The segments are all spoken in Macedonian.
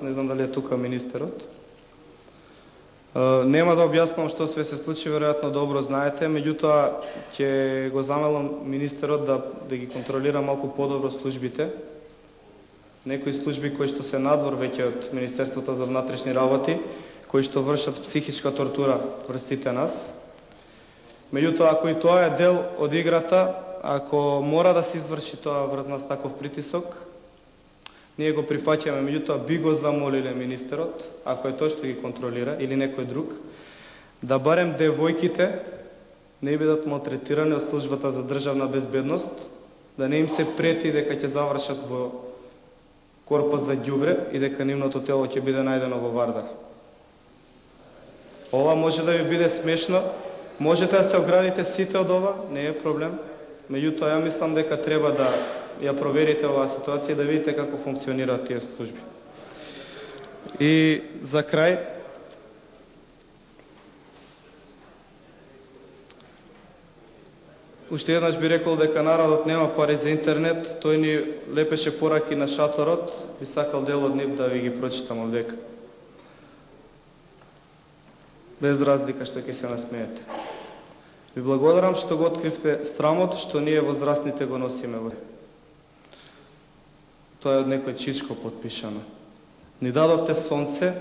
не знам дали е тука министерот. Нема да објаснувам што све се случи, веројатно добро знаете, меѓутоа ќе го замолам министерот да ги контролира малку подобро службите. Некои служби кои што се надвор веќе од Министерството за внатрешни работи, кои што вршат психичка тортура врз сите нас. Меѓутоа, ако и тоа е дел од играта, ако мора да се изврши тоа врз нас таков притисок, ние го прифаќаме, меѓутоа би го замолиле министерот, ако е тој што ги контролира или некој друг, да барем девојките не бидат малтретирани од службата за државна безбедност, да не им се прети дека ќе завршат во корпус за ѓубре и дека нивното тело ќе биде најдено во Вардар. Ова може да ви биде смешно, можете да се оградите сите од ова, не е проблем. Меѓутоа, ја мислам дека треба да ја проверите оваа ситуација и да видите како функционираат тие служби. И за крај, уште еднаш би рекол дека народот нема пари за интернет, тој ни лепеше пораки на шаторот, би сакал дел од нив да ви ги прочитам овдека. Без разлика што ќе се насмеете. Ви благодарам што го откривте страмот, што ние возрастните го носиме. Тоа е од некој чичко подпишано. Ни дадовте сонце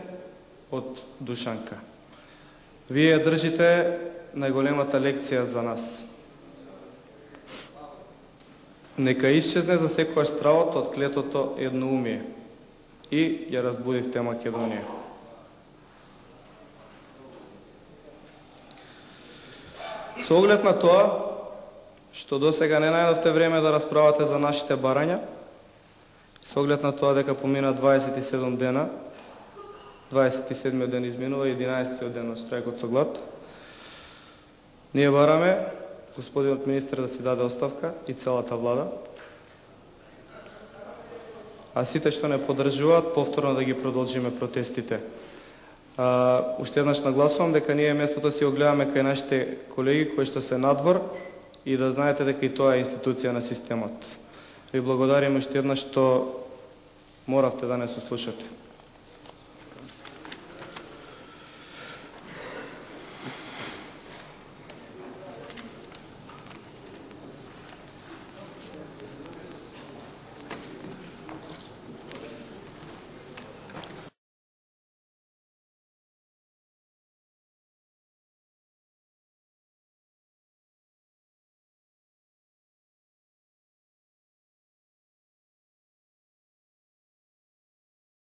од Душанка. Вие држите најголемата лекција за нас. Нека исчезне за секојаш стравот од клетото едноумие и ја разбудивте Македонија. Со оглед на тоа, што досега не најдовте време да расправате за нашите барања, со оглед на тоа дека помина 27 дена, 27 ден изминува, 11 ден од штрајкот со глад, ние бараме господинот министер да си даде оставка и целата влада, а сите што не поддржуваат, повторно да ги продолжиме протестите. Уште еднаш нагласувам дека ние местото си огледаме кај нашите колеги кои што се надвор и да знаете дека и тоа е институција на системот. Ви благодарим уште еднаш што моравте да не се слушате.